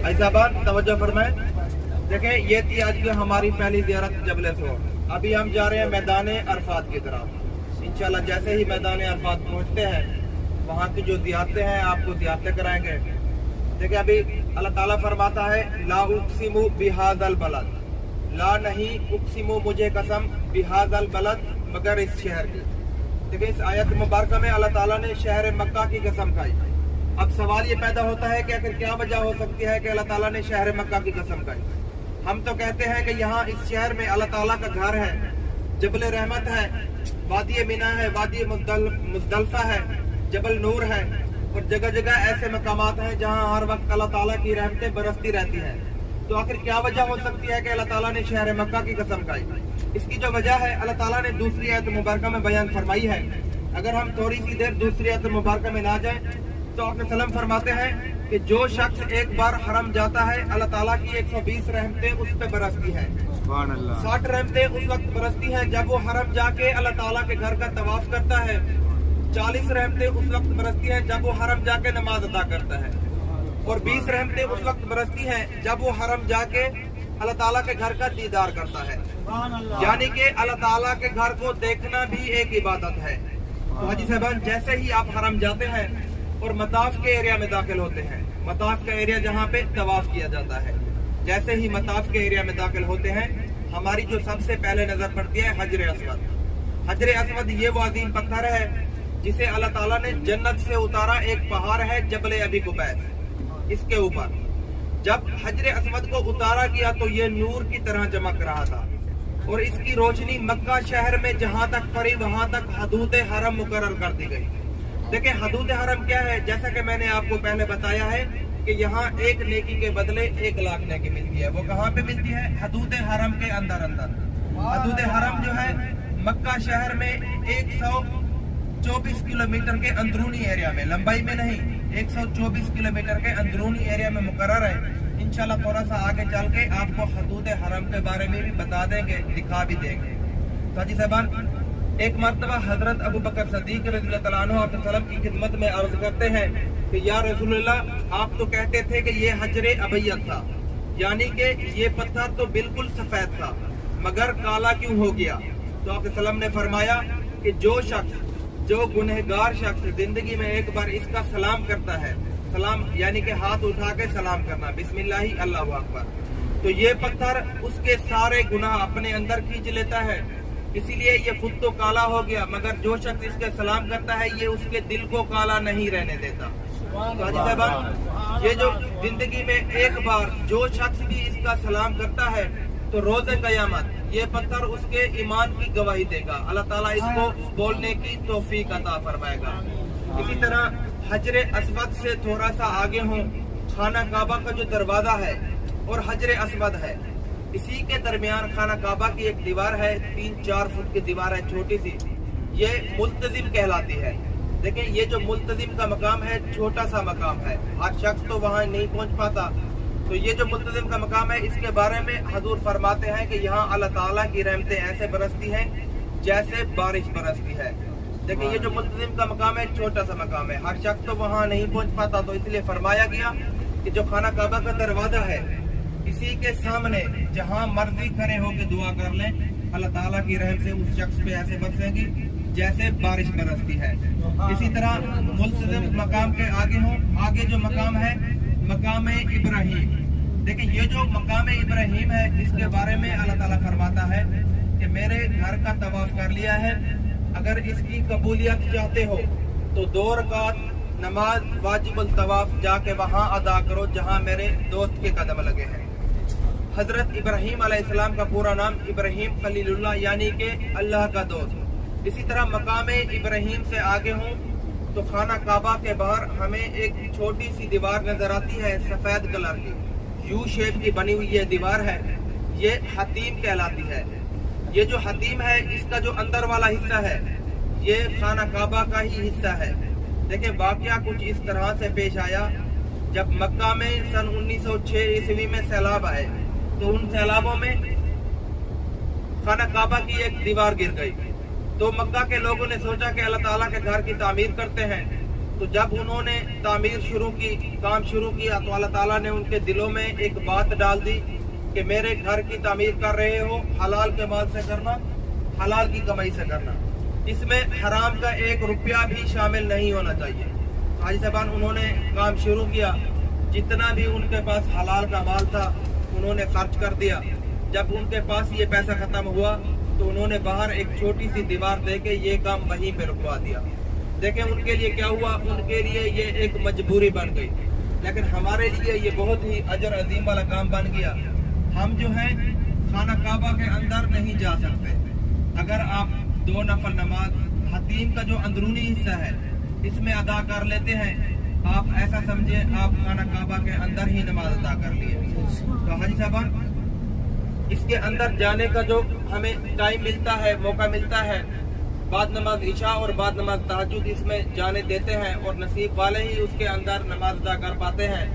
ऐसा बात तवज्जो फरमाए। देखें, ये थी आज की हमारी पहली ज़ियारत जबल सोर। अभी हम जा रहे हैं मैदान अरफात की तरफ। इंशाल्लाह जैसे ही मैदान अरफात पहुंचते हैं, वहाँ की जो ज़ियारतें हैं आपको ज़ियारतें कराएंगे। देखिए, अभी अल्लाह ताला फरमाता है ला उक़सिमु बिहाज़ल बलद, ला नहीं उक़सिमु मुझे कसम बिहाज़ल बलद, मगर इस शहर की। देखिए, इस आयत मुबारका में अल्लाह ताला ने शहर मक्का की कसम खाई। अब सवाल ये पैदा होता है कि आखिर क्या वजह हो सकती है कि अल्लाह ताला ने शहर मक्का की कसम खाई। हम तो कहते हैं कि यहाँ इस शहर में अल्लाह ताला का घर है, जबल रहमत है, वादी मिना है, वादी मुज़दलिफ़ा है, जबल नूर है, और जगह जगह ऐसे मकामात हैं जहाँ हर वक्त अल्लाह ताला की रहमतें बरसती रहती हैं। तो आखिर क्या वजह हो सकती है कि अल्लाह ताला ने शहर मक्का की कसम खाई? इसकी जो वजह है अल्लाह ताला ने दूसरी आयत मुबारका में बयान फरमाई है। अगर हम थोड़ी सी देर दूसरी आयत मुबारका में ना जाए तो आपने सलाम फरमाते हैं कि जो शख्स एक बार हरम जाता है, अल्लाह ताला की 120 रहमतें उस पे बरसती हैं। 60 रहमतें उस वक्त बरसती हैं जब वो हरम जाके अल्लाह ताला के घर का तवाफ करता है। 40 रहमतें उस वक्त बरसती हैं जब वो हरम जाके नमाज अदा करता है, और 20 रहमतें उस वक्त बरसती हैं जब वो हरम जाके अल्लाह ताला के घर का दीदार करता है। यानी कि अल्लाह ताला के घर को देखना भी एक इबादत है। तो हाजी साहबान, जैसे ही आप हरम जाते हैं और मताफ के एरिया में दाखिल होते हैं, मताफ का एरिया जहाँ पे तवाफ किया जाता है, जैसे ही मताफ के एरिया में दाखिल होते हैं, हमारी जो सबसे पहले नजर पड़ती है हजर अस्वद। हजर अस्वद ये वो अजीम पत्थर है जिसे अल्लाह ताला ने जन्नत से उतारा। एक पहाड़ है जबल अबी कुबैस, इसके ऊपर जब हजर अस्वद को उतारा गया तो ये नूर की तरह चमक रहा था, और इसकी रोशनी मक्का शहर में जहाँ तक पड़ी वहाँ तक हदूद हरम मुकर्रर कर दी गई। देखिए, हदूद हरम क्या है? जैसा कि मैंने आपको पहले बताया है कि यहाँ एक नेकी के बदले 1 लाख नेकी मिलती है। वो कहाँ पे मिलती है? हदूद हरम के अंदर। हदूद हरम जो है मक्का शहर में 124 किलोमीटर के अंदरूनी एरिया में, लंबाई में नहीं, 124 किलोमीटर के अंदरूनी एरिया में मुकर्रर है। इंशाल्लाह थोड़ा सा आगे चल के आपको हदूद हरम के बारे में भी बता देंगे, दिखा भी देंगे। तो हाजी साहबान, एक मर्तबा हजरत अबू बकर सदीक रज़ियल्लाहु तआला अन्हु अपने सलाम की खिदमत में अर्ज करते हैं कि या रसूलुल्लाह, आप तो कहते थे कि ये हजरे अबय्यद था, यानी कि ये पत्थर तो बिल्कुल सफेद था, मगर काला क्यों हो गया? तो आपके सलाम ने फरमाया कि जो गुनहगार शख्स जिंदगी में एक बार इसका सलाम करता है, सलाम यानी कि हाथ उठा के सलाम करना, बिस्मिल्लाही अल्लाहु अकबर, तो ये पत्थर उसके सारे गुनाह अपने अंदर खींच लेता है। इसीलिए ये खुद तो काला हो गया, मगर जो शख्स इसके सलाम करता है ये उसके दिल को काला नहीं रहने देता। हाजी साहब, ये जो जिंदगी में एक बार जो शख्स भी इसका सलाम करता है तो रोज़े क़यामत ये पत्थर उसके ईमान की गवाही देगा। अल्लाह ताला इसको बोलने की तौफीक अता फरमाएगा। इसी तरह हजरे अस्वद से थोड़ा सा आगे हो, खाना काबा का जो दरवाजा है और हजरे अस्वद है, इसी के दरमियान खाना काबा की एक दीवार है, 3-4 फुट की दीवार है, छोटी सी, ये मुल्तजिम कहलाती है। देखें, ये जो मुल्तजिम का मकाम है छोटा सा मकाम है, हर शख्स तो वहाँ नहीं पहुँच पाता। तो ये जो मुल्तजिम का मकाम है इसके बारे में हजूर फरमाते हैं कि यहाँ अल्लाह ताला की रहमतें ऐसे बरसती हैं जैसे बारिश बरसती है। देखिए, ये जो मुल्तजिम का मकाम है छोटा सा मकाम है, हर शख्स तो वहाँ नहीं पहुँच पाता, तो इसलिए फरमाया गया कि जो खाना काबा का दरवाजा है इसी के सामने जहाँ मर्जी खड़े होकर दुआ कर लें, अल्लाह ताला की रहम से उस शख्स पे ऐसे बरसेगी जैसे बारिश बरसती है। इसी तरह मुल्तजिम मकाम के आगे जो मकाम है मकाम इब्राहिम। देखिए, ये जो मकाम इब्राहिम है इसके बारे में अल्लाह ताला फरमाता है कि मेरे घर का तवाफ कर लिया है, अगर इसकी कबूलियत चाहते हो तो 2 रकात नमाज वाजिबुल तवाफ जाके वहाँ अदा करो जहाँ मेरे दोस्त के कदम लगे हैं। हजरत इब्राहिम अलैहिस्सलाम का पूरा नाम इब्राहिम खलीलुल्लाह यानी कि अल्लाह का दोस्त। इसी तरह मकाम इब्राहिम से आगे हूँ तो खाना काबा के बाहर हमें एक छोटी सी दीवार नजर आती है, सफेद कलर की, यू शेप की बनी हुई ये दीवार है, ये हतीम कहलाती है। ये जो हतीम है इसका जो अंदर वाला हिस्सा है ये खाना काबा का ही हिस्सा है। देखिए, वाकया कुछ इस तरह से पेश आया, जब मक्का में सन 1906 ईस्वी में सैलाब आए तो उन सैलाबों में खाना काबा की एक दीवार गिर गई। तो मक्का के लोगों ने सोचा कि अल्लाह ताला के घर की तामीर करते हैं, تو جب انہوں نے تعمیر شروع کی, کام شروع کیا, تو اللہ تعالیٰ نے ان کے دلوں میں ایک بات ڈال دی کہ میرے گھر کی تعمیر کر رہے ہو, حلال کے مال سے کرنا, حلال کی کمائی سے کرنا, اس میں حرام کا 1 روپیہ بھی شامل نہیں ہونا چاہیے. حاجی صاحبان انہوں نے کام شروع کیا, جتنا بھی ان کے پاس حلال کا مال تھا انہوں نے خرچ کر دیا. جب ان کے پاس یہ پیسہ ختم ہوا تو انہوں نے باہر ایک چھوٹی سی دیوار دے کے یہ کام وہیں پہ رکوا دیا. دیکھیں ان کے لیے کیا ہوا, ان کے لیے یہ ایک مجبوری بن گئی, لیکن ہمارے لیے یہ بہت ہی اجر عظیم والا کام بن گیا. ہم جو ہے خانہ کعبہ کے اندر نہیں جا سکتے. اگر آپ 2 نفل نماز حتیم کا جو اندرونی حصہ ہے اس میں ادا کر لیتے ہیں, آپ ایسا سمجھے آپ خانہ کعبہ کے اندر ہی نماز ادا کر لیے. تو حاجی صاحبان اس کے اندر جانے کا جو ہمیں ٹائم ملتا ہے, موقع ملتا ہے, بعد نماز عشاء اور بعد نماز تہجد اس میں جانے دیتے ہیں, اور نصیب والے ہی اس کے اندر نماز ادا کر پاتے ہیں.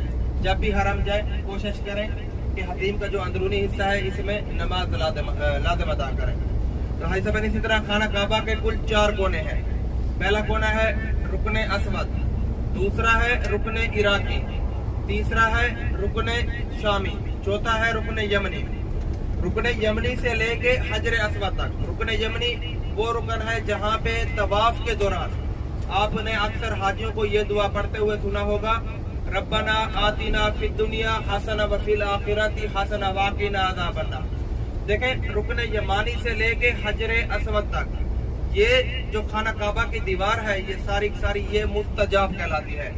جب بھی حرم جائیں کوشش کریں کہ حتیم کا جو اندرونی حصہ ہے اس میں نماز لازم ادا کریں. تو حاجی صاحب اسی طرح خانہ کعبہ کے کل 4 کونے ہیں. پہلا کونا ہے رکن اسود, دوسرا ہے رکن عراقی, تیسرا ہے رکن شامی, چوتھا ہے رکن یمنی. رکن یمنی سے لے کے حجر اسود تک. رکن یمنی وہ رکن ہے جہاں پہ طواف کے دوران آپ نے اکثر حاجیوں کو یہ دعا پڑھتے ہوئے سنا ہوگا, ربنا آتنا فی الدنیا حسنہ وفی الآخرۃ حسنہ وقنا عذاب النار. دیکھیں رکن یمانی سے لے کے حجر اسود تک یہ جو خانہ کعبہ کی دیوار ہے یہ ساری ساری یہ مستجاب کہلاتی ہے.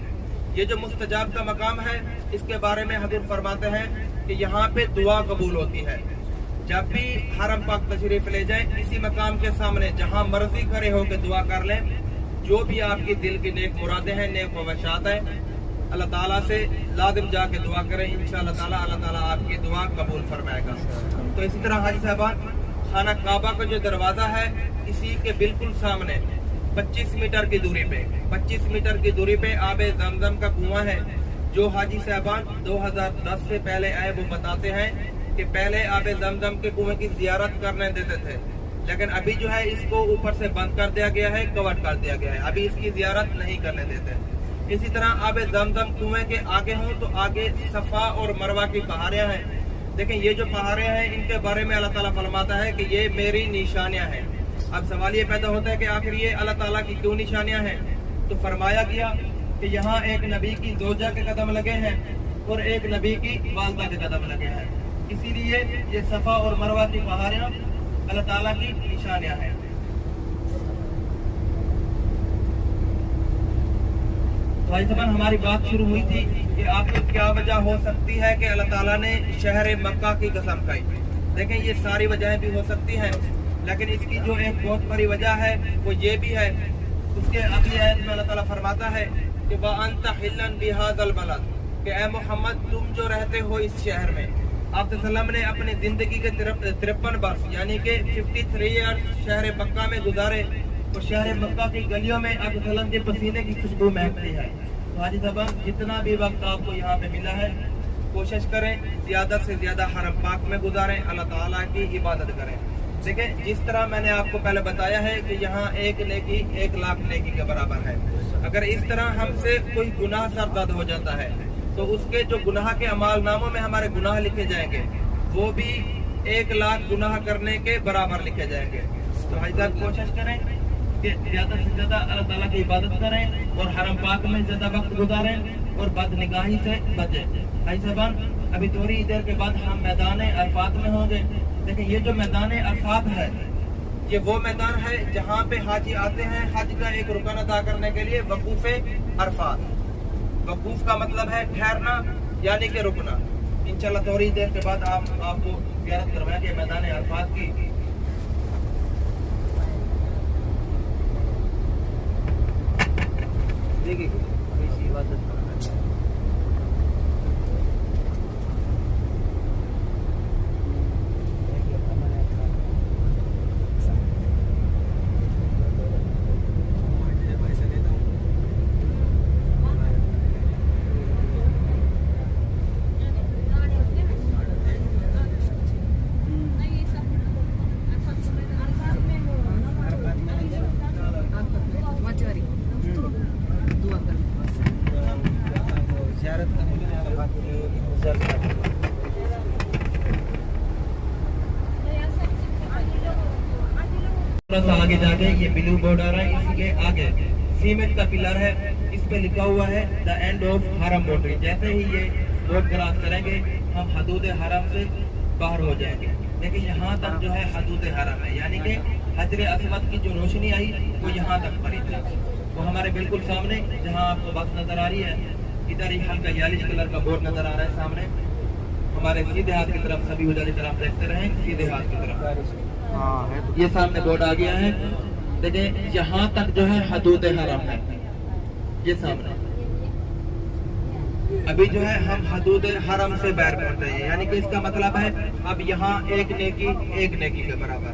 یہ جو مستجاب کا مقام ہے اس کے بارے میں حضور فرماتے ہیں کہ یہاں پہ دعا قبول ہوتی ہے. جب بھی حرم پاک تشریف لے جائیں اسی مقام کے سامنے جہاں مرضی کھڑے ہو کے دعا کر لیں, جو بھی آپ کی دل کی نیک مرادیں ہیں, نیک خواہشات ہیں, اللہ تعالیٰ سے لازم جا کے دعا کریں, انشاءاللہ تعالیٰ اللہ تعالیٰ آپ کی دعا قبول فرمائے گا. تو اسی طرح حاجی صاحبان خانہ کعبہ کا جو دروازہ ہے اسی کے بالکل سامنے 25 میٹر کی دوری پہ آب زمزم کا کنواں ہے. جو حاجی صاحبان 2010 سے پہلے آئے وہ بتاتے ہیں کہ پہلے آب زمزم کے کنویں کی زیارت کرنے دیتے تھے, لیکن ابھی جو ہے اس کو اوپر سے بند کر دیا گیا ہے, کور کر دیا گیا ہے, ابھی اس کی زیارت نہیں کرنے دیتے. اسی طرح آب زمزم کنویں کے آگے ہوں تو آگے صفا اور مروہ کی پہاڑیاں ہیں. دیکھیں یہ جو پہاڑیاں ہیں ان کے بارے میں اللہ تعالیٰ فرماتا ہے کہ یہ میری نشانیاں ہیں. اب سوال یہ پیدا ہوتا ہے کہ آخر یہ اللہ تعالیٰ کی کیوں نشانیاں ہیں؟ تو فرمایا گیا کہ یہاں ایک نبی کی زوجہ کے قدم لگے ہیں اور ایک نبی کی والدہ کے قدم لگے ہیں, اسی لیے یہ صفا اور مروہ کی پہاڑیاں اللہ تعالیٰ کی نشانیاں ہیں. بھائی صاحب ہماری بات شروع ہوئی تھی کہ آپ کو کیا وجہ ہو سکتی ہے کہ اللہ تعالیٰ نے شہر مکہ کی قسم کھائی. دیکھیں یہ ساری وجہیں بھی ہو سکتی ہیں, لیکن اس کی جو ایک بہت بڑی وجہ ہے وہ یہ بھی ہے. اس کے اگلی آیت میں اللہ تعالیٰ فرماتا ہے کہ وَأَنْتَ حِلًّا بِهَذَا الْبَلَدِ, کہ اے محمد تم جو رہتے ہو اس شہر میں. آپ صلی اللہ علیہ وسلم نے اپنی زندگی کے 53 برس یعنی کہ 53 ایئر شہر مکہ میں گزارے, اور شہر مکہ کی گلیوں میں آپ صلی اللہ علیہ وسلم کے پسینے کی خوشبو مہکتی ہے. تو حاجی صاحب جتنا بھی وقت آپ کو یہاں پہ ملا ہے کوشش کریں زیادہ سے زیادہ حرم پاک میں گزاریں, اللہ تعالیٰ کی عبادت کریں. دیکھیں جس طرح میں نے آپ کو پہلے بتایا ہے کہ یہاں ایک نیکی 1,00,000 نیکی کے برابر ہے. اگر اس طرح ہم سے کوئی گناہ سرزد ہو جاتا ہے تو اس کے جو گناہ کے اعمال ناموں میں ہمارے گناہ لکھے جائیں گے وہ بھی 1,00,000 گناہ کرنے کے برابر لکھے جائیں گے. تو حاجی صاحب کوشش کریں کہ زیادہ سے زیادہ اللہ تعالیٰ کی عبادت کریں اور حرم پاک میں زیادہ وقت گزاریں اور بد نگاہی سے بچیں. حاجی صاحبان ابھی تھوڑی دیر کے بعد ہم میدان عرفات میں ہوں گے. دیکھیں یہ جو میدان عرفات ہے یہ وہ میدان ہے جہاں پہ حاجی آتے ہیں حج کا ایک رکن ادا کرنے کے لیے, وقوف عرفات. وقوف کا مطلب ہے ٹھہرنا یعنی کہ رکنا. انشاءاللہ تھوڑی دیر کے بعد آپ کو زیارت کروائیں گے میدان عرفات کی. دیکھیے عبادت dua kan थोड़ा सा आगे जाके ये ब्लू बोर्ड आ रहा है, इसके आगे सीमेंट का पिलर है, इस पे लिखा हुआ है द एंड ऑफ हरम बाउंड्री। जैसे ही ये बोर्ड क्रॉस करेंगे हम हदूद हरम से बाहर हो जाएंगे। लेकिन यहाँ तक जो है हदूद हरम है, यानी कि हजर अस्वद की जो रोशनी आई वो यहाँ तक पड़ी थी। वो हमारे बिल्कुल सामने जहाँ आपको बस नजर आ रही है, इधर ही हल्का यालिश कलर का बोर्ड नजर आ रहा है सामने। हमारे सीधे हाथ की तरफ सभी उधर की तरफ देखते रहे, सीधे हाथ की तरफ ये सामने बोर्ड आ गया है। देखिए यहाँ तक जो है हदूद हरम है, ये सामने। अभी जो है हम हदूद हरम से बाहर पहुंच रहे हैं, यानी कि इसका मतलब है अब यहाँ एक नेकी के बराबर।